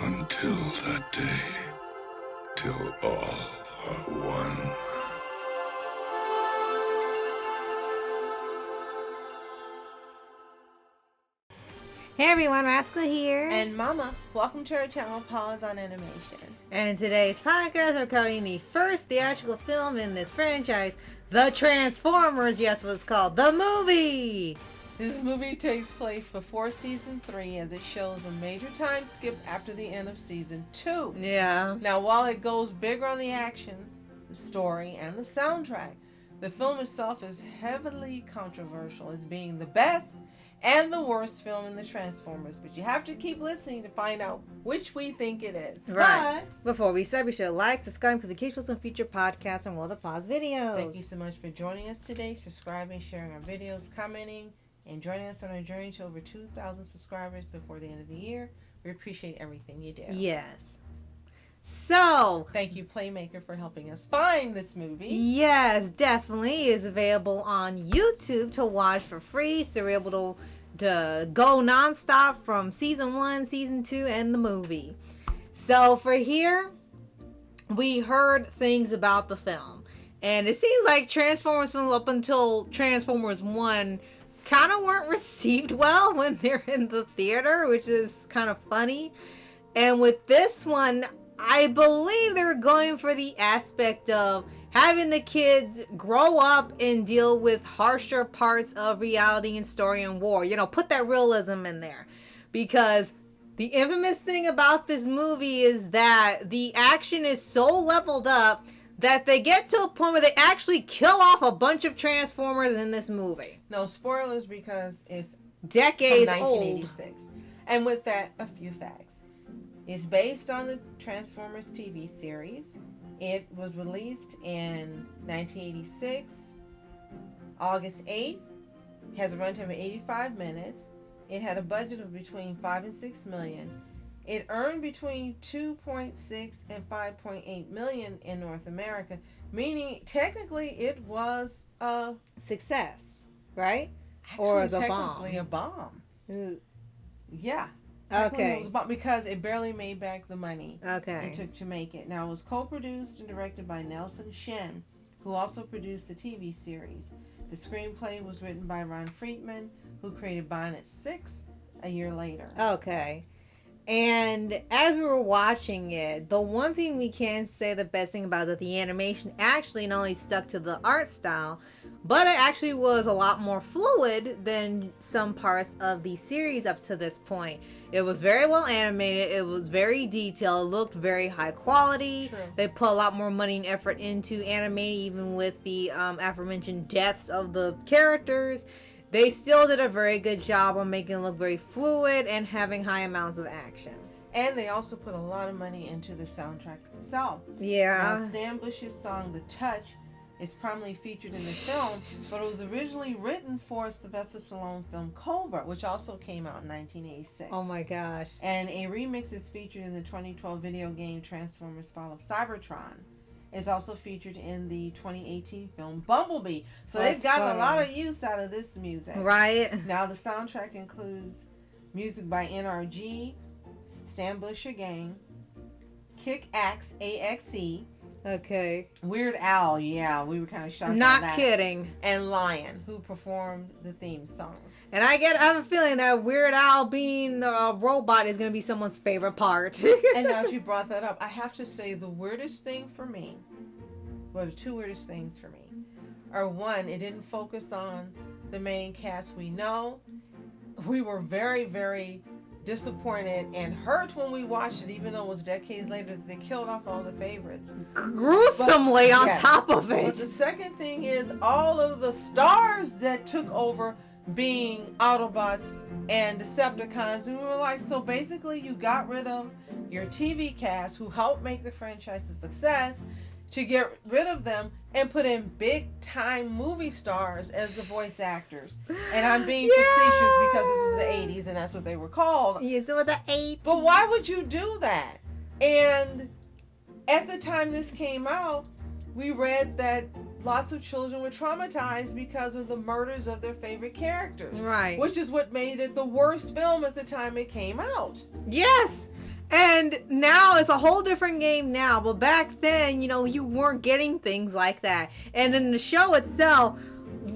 Until that day, till all are one. Hey everyone, Rascal here. And Mama, welcome to our channel, Paws On Animation. And in today's podcast, we're covering the first theatrical film in this franchise, The Transformers, yes, what's called the movie. This movie takes place before season 3 as it shows a major time skip after the end of season 2. Yeah. Now, while it goes bigger on the action, the story, and the soundtrack, the film itself is heavily controversial as being the best and the worst film in the Transformers. But you have to keep listening to find out which we think it is. Right. Before we start, be sure to like, subscribe, because we keep some future podcasts and World of Paws videos. Thank you so much for joining us today, subscribing, sharing our videos, commenting, and joining us on our journey to over 2,000 subscribers before the end of the year. We appreciate everything you do. Yes. So, thank you, Playmaker, for helping us find this movie. Yes, definitely is available on YouTube to watch for free. So you're able to go nonstop from season 1, season 2, and the movie. So for here, we heard things about the film, and it seems like Transformers up until Transformers 1 kind of weren't received well when they're in the theater, which is kind of funny. And with this one, I believe they were going for the aspect of having the kids grow up and deal with harsher parts of reality and story and war. You know, put that realism in there. Because the infamous thing about this movie is that the action is so leveled up that they get to a point where they actually kill off a bunch of Transformers in this movie. No spoilers because it's decades from 1986. Old. And with that, a few facts. It's based on the Transformers TV series. It was released in 1986, August 8th. It has a runtime of 85 minutes. It had a budget of between 5 and 6 million. It earned between 2.6 and 5.8 million in North America, meaning technically it was a success, right? Actually, or the technically bomb. a bomb. Yeah. Okay. It was about, because it barely made back the money it took to make it. Now, it was co-produced and directed by Nelson Shen, who also produced the TV series. The screenplay was written by Ron Friedman, who created Bonnet 6 a year later. Okay. And as we were watching it, the one thing we can say the best thing about it is that the animation actually not only stuck to the art style, but it actually was a lot more fluid than some parts of the series up to this point. It was very well animated. It was very detailed. It looked very high quality. True. They put a lot more money and effort into animating, even with the aforementioned deaths of the characters. They still did a very good job on making it look very fluid and having high amounts of action. And they also put a lot of money into the soundtrack itself. Yeah. Now, Stan Bush's song "The Touch" is prominently featured in the film, but it was originally written for Sylvester Stallone film Cobra, which also came out in 1986. Oh my gosh. And a remix is featured in the 2012 video game Transformers Fall of Cybertron. It's also featured in the 2018 film Bumblebee. So they've gotten a lot of use out of this music. Right. Now the soundtrack includes music by NRG, Stan Bush Gang, Kick Axe, AXE. Okay. Weird Al, yeah, we were kind of shocked. Not by that. kidding. And Lion, who performed the theme song. And I have a feeling that Weird Al being the robot is going to be someone's favorite part. And now that you brought that up, I have to say the weirdest thing for me, well, the two weirdest things for me, are one, it didn't focus on the main cast we know. We were very, very disappointed and hurt when we watched it, even though it was decades later that they killed off all the favorites. Gruesomely on top of it. But the second thing is all of the stars that took over being Autobots and Decepticons, and we were like, so basically you got rid of your TV cast who helped make the franchise a success to get rid of them and put in big time movie stars as the voice actors. And I'm being facetious because this was the 80s and that's what they were called. You do the 80s. But why would you do that? And at the time this came out, we read that lots of children were traumatized because of the murders of their favorite characters. Right. Which is what made it the worst film at the time it came out. Yes. And And now it's a whole different game now. But back then, you know, you weren't getting things like that. And in the show itself,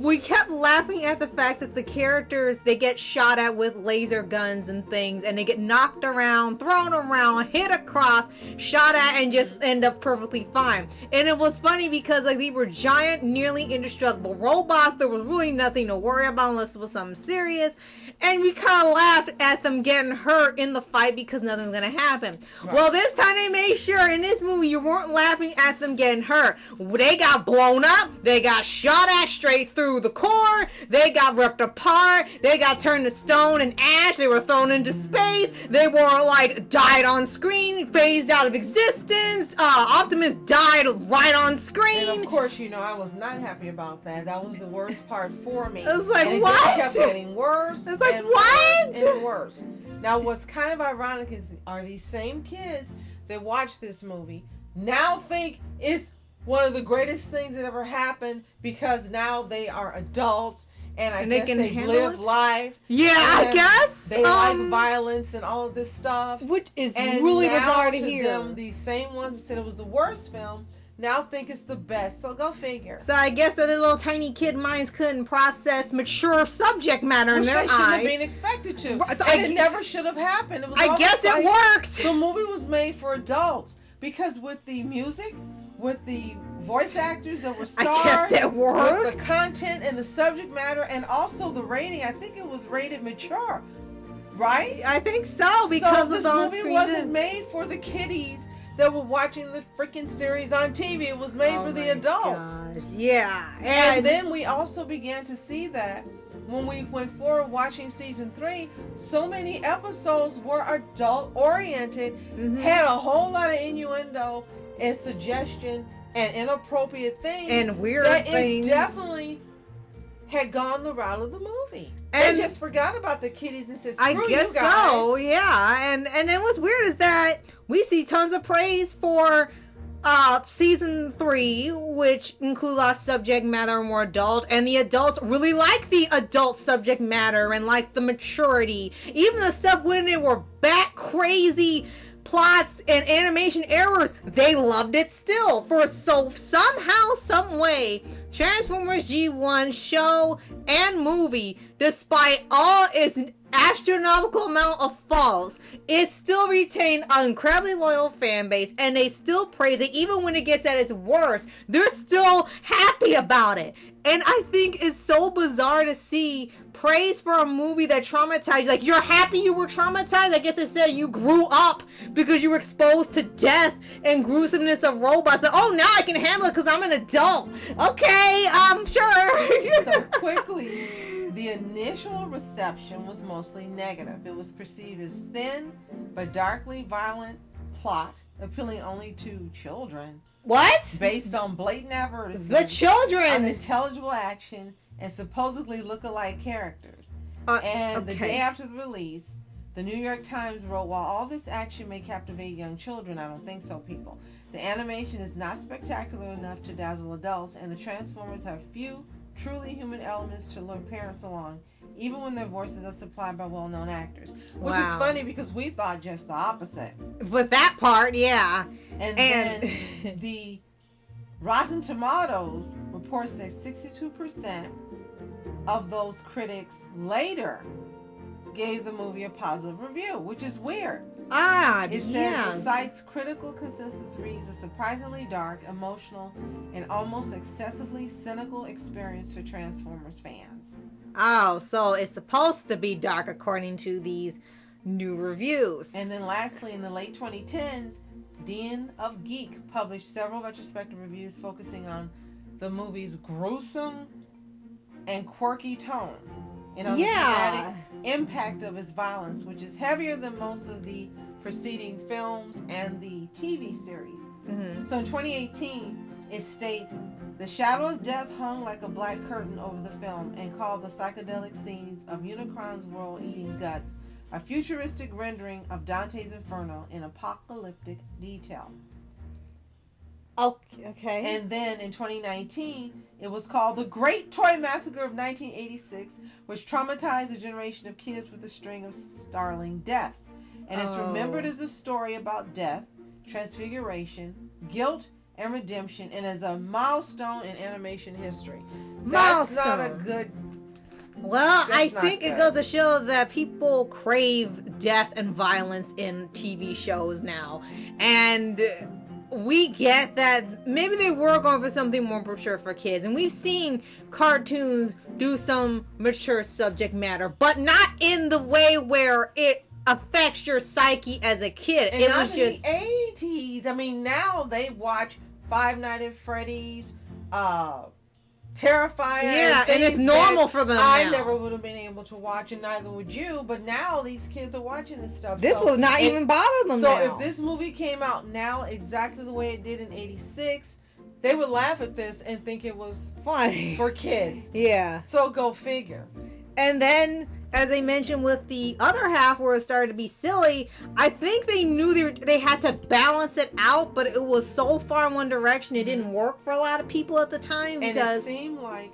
we kept laughing at the fact that the characters, they get shot at with laser guns and things, and they get knocked around, thrown around, hit across, shot at, and just end up perfectly fine. And it was funny because like they were giant, nearly indestructible robots. There was really nothing to worry about unless it was something serious. And we kind of laughed at them getting hurt in the fight because nothing's going to happen. Right. Well, this time they made sure in this movie you weren't laughing at them getting hurt. They got blown up. They got shot at straight through the core. They got ripped apart. They got turned to stone and ash. They were thrown into space. They were like died on screen, phased out of existence. Optimus died right on screen. And of course, you know, I was not happy about that. That was the worst part for me. It was like, and what? It just kept getting worse. It's like, what? And worse. Now, what's kind of ironic is are these same kids that watch this movie now think it's one of the greatest things that ever happened because now they are adults and guess they live life. Yeah, I guess. They like violence and all of this stuff. Which is and really now bizarre to hear. Them, these same ones that said it was the worst film now think it's the best. So go figure. So I guess that the little tiny kid minds couldn't process mature subject matter in their eyes. Which they shouldn't have been expected to. It never should have happened. I guess it worked. The movie was made for adults because with the music, with the voice actors that were stars, I guess it worked. With the content and the subject matter and also the rating, I think it was rated mature. Right? I think so because this movie wasn't made for the kiddies that were watching the freaking series on TV. It was made for the adults. Gosh. Yeah. And then we also began to see that when we went forward watching season 3, so many episodes were adult oriented, had a whole lot of innuendo and suggestion and inappropriate things and weird things. It definitely had gone the route of the movie. And they just forgot about the kiddies and said, screw I guess you guys. so, yeah. And then what's weird is that we see tons of praise for season 3, which include a lot of subject matter more adult, and the adults really like the adult subject matter and like the maturity. Even the stuff when they were bat crazy plots and animation errors, they loved it still. Somehow, some way, Transformers G1 show and movie, despite all its astronomical amount of faults, it still retained an incredibly loyal fan base, and they still praise it. Even when it gets at its worst, they're still happy about it. And I think it's so bizarre to see praise for a movie that traumatized you. Like, you're happy you were traumatized? I guess it said you grew up because you were exposed to death and gruesomeness of robots. So, oh, now I can handle it because I'm an adult. Okay, sure. So quickly, the initial reception was mostly negative. It was perceived as thin but darkly violent plot, appealing only to children. What? Based on blatant advertisements. The children! Unintelligible action and supposedly look-alike characters. The day after the release, the New York Times wrote, while all this action may captivate young children, I don't think so, people. The animation is not spectacular enough to dazzle adults, and the Transformers have few truly human elements to lure parents along, even when their voices are supplied by well-known actors. Which is funny because we thought just the opposite. With that part, yeah. And then the Rotten Tomatoes reports that 62% of those critics later gave the movie a positive review, which is weird. It says the site's critical consensus reads a surprisingly dark, emotional, and almost excessively cynical experience for Transformers fans. Oh, so it's supposed to be dark according to these new reviews. And then lastly, in the late 2010s, Den of Geek published several retrospective reviews focusing on the movie's gruesome and quirky tone and on the dramatic impact of its violence, which is heavier than most of the preceding films and the TV series. So in 2018, it states, the shadow of death hung like a black curtain over the film and called the psychedelic scenes of Unicron's world eating guts a futuristic rendering of Dante's Inferno in apocalyptic detail. Okay. And then in 2019, it was called The Great Toy Massacre of 1986, which traumatized a generation of kids with a string of startling deaths. and it's remembered as a story about death, transfiguration, guilt, and redemption, and as a milestone in animation history. That's not a good. Well, I think it goes to show that people crave death and violence in TV shows now. And we get that maybe they were going for something more mature for kids. And we've seen cartoons do some mature subject matter, but not in the way where it affects your psyche as a kid. And it not was in just the 80s. I mean, now they watch Five Nights at Freddy's, Terrifier. Yeah, and it's normal for them I now. never would have been able to watch, and neither would you. But now these kids are watching this stuff. This will not even bother them So now. if this movie came out now exactly the way it did in 86, they would laugh at this and think it was funny for kids. Yeah. So go figure. And then, as I mentioned with the other half where it started to be silly, I think they knew they had to balance it out, but it was so far in one direction it didn't work for a lot of people at the time. And because it seemed like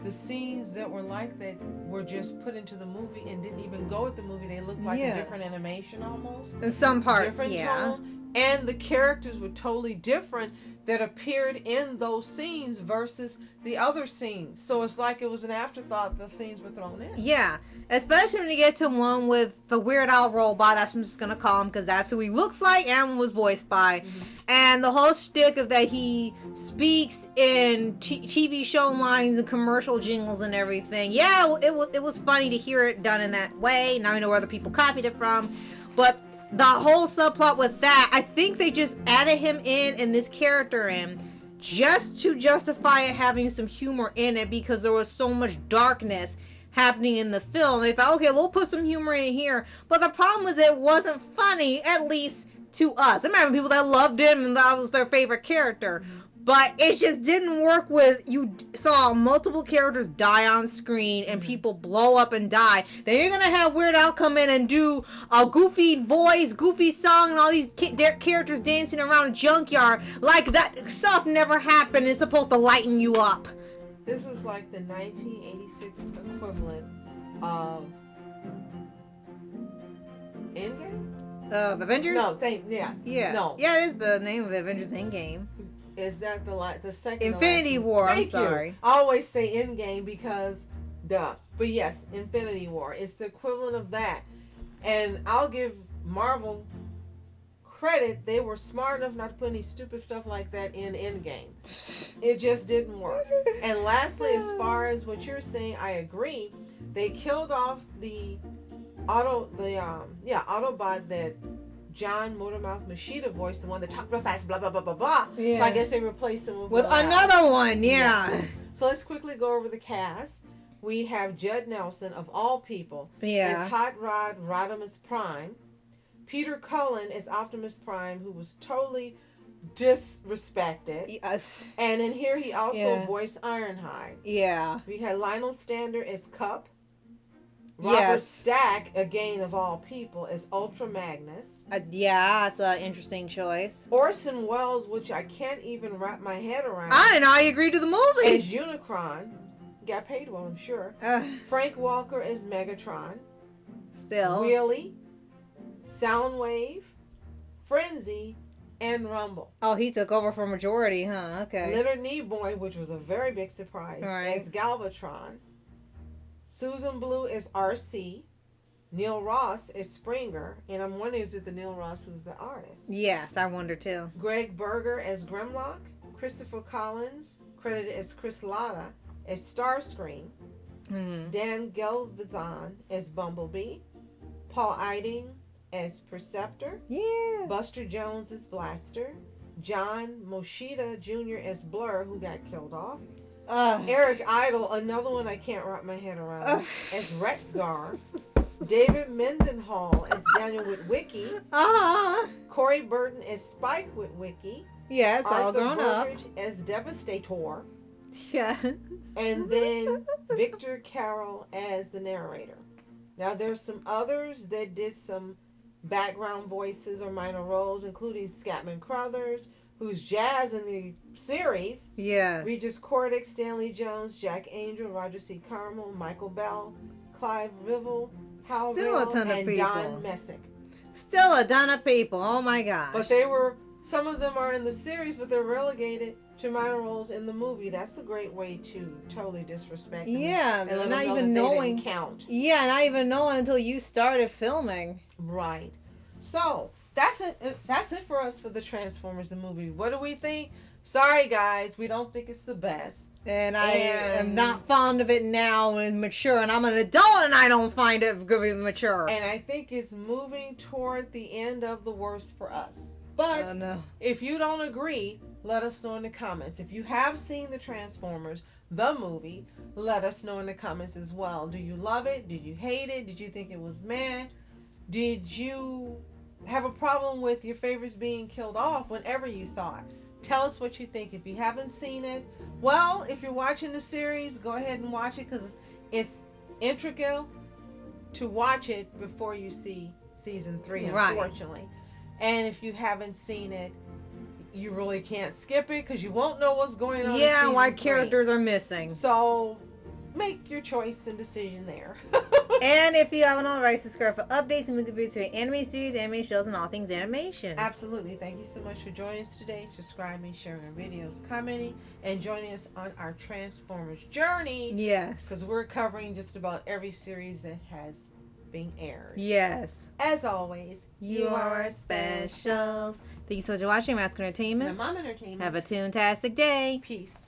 the scenes that were like that were just put into the movie and didn't even go with the movie. They looked like a different animation almost. In some parts, different tone. And the characters were totally different that appeared in those scenes versus the other scenes. So it's like it was an afterthought the scenes were thrown in. Yeah. Especially when you get to one with the Weird Al robot, that's what I'm just going to call him because that's who he looks like and was voiced by. Mm-hmm. And the whole shtick of that he speaks in TV show lines and commercial jingles and everything. Yeah, it was funny to hear it done in that way. Now I know where other people copied it from. But the whole subplot with that, I think they just added him in and this character in just to justify it having some humor in it because there was so much darkness happening in the film. They thought, okay, we'll put some humor in here. But the problem is it wasn't funny, at least to us. I remember people that loved him and that was their favorite character. But it just didn't work with, you saw multiple characters die on screen and people blow up and die. Then you're going to have Weird Al come in and do a goofy voice, goofy song, and all these characters dancing around a junkyard. Like that stuff never happened. It's supposed to lighten you up. This was like the 1986 equivalent of Endgame? Of Avengers? No, yes. Yeah. No. Yeah, it is the name of Avengers Endgame. Is that the second? Infinity War, I'm sorry. I always say Endgame because, duh. But yes, Infinity War. It's the equivalent of that. And I'll give Marvel credit. They were smart enough not to put any stupid stuff like that in Endgame. It just didn't work. And lastly, as far as what you're saying, I agree. They killed off the Autobot that John Motormouth Machida voiced, the one that talked real fast, blah, blah, blah, blah, blah. Yeah. So I guess they replaced him with another one, yeah. So let's quickly go over the cast. We have Judd Nelson, of all people, as Hot Rod Rodimus Prime. Peter Cullen as Optimus Prime, who was totally disrespected. Yes. And in here he also voiced Ironhide. Yeah. We had Lionel Stander as Cup. Robert Stack, again of all people, as Ultra Magnus. Yeah, that's an interesting choice. Orson Welles, which I can't even wrap my head around. I know, I agree to the movie. As Unicron. Got paid well, I'm sure. Frank Walker as Megatron. Still. Wheelie. Soundwave. Frenzy. And Rumble. Oh, he took over for Majority, huh? Okay. Leonard Nimoy, which was a very big surprise, right, as Galvatron. Susan Blue is RC. Neil Ross is Springer. And I'm wondering, is it the Neil Ross who's the artist? Yes, I wonder too. Greg Berger as Grimlock. Christopher Collins, credited as Chris Latta, as Starscream. Mm-hmm. Dan Gelvazan as Bumblebee. Paul Eiding as Perceptor. Yeah. Buster Jones as Blaster. John Moshida Jr. as Blur, who got killed off. Eric Idle, another one I can't wrap my head around, as Rexgar. David Mendenhall as Daniel Witwicky. Corey Burton as Spike Witwicky. Yes, all grown up. As Devastator. Yes. And then Victor Carroll as the narrator. Now there's some others that did some background voices or minor roles, including Scatman Crothers, who's Jazz in the series. Yes. Regis Cordick, Stanley Jones, Jack Angel, Roger C. Carmel, Michael Bell, Clive Rivel, Hal Still a ton of and people. Don Messick. Still a ton of people. Oh my gosh. But some of them are in the series, but they're relegated to minor roles in the movie. That's a great way to totally disrespect them. Yeah, and let not them know even that they knowing. didn't count. Yeah, not even knowing until you started filming. Right. So that's it. That's it for us for the Transformers the movie. What do we think? Sorry, guys, we don't think it's the best. And I am not fond of it now and mature, and I'm an adult and I don't find it good and mature. And I think it's moving toward the end of the worst for us. But if you don't agree, let us know in the comments. If you have seen the Transformers, the movie, let us know in the comments as well. Do you love it? Did you hate it? Did you think it was meh? Did you have a problem with your favorites being killed off whenever you saw it? Tell us what you think. If you haven't seen it, well, if you're watching the series, go ahead and watch it because it's integral to watch it before you see season 3, unfortunately. Right. And if you haven't seen it, you really can't skip it because you won't know what's going on. Yeah, why characters are missing. So make your choice and decision there. And if you haven't already, subscribe for updates and movie reviews for anime series, anime shows, and all things animation. Absolutely. Thank you so much for joining us today. Subscribing, sharing our videos, commenting, and joining us on our Transformers journey. Yes. Because we're covering just about every series that has been aired. Yes. As always, you are special. Thank you so much for watching Mask Entertainment. And Mom Entertainment. Have a toontastic day. Peace.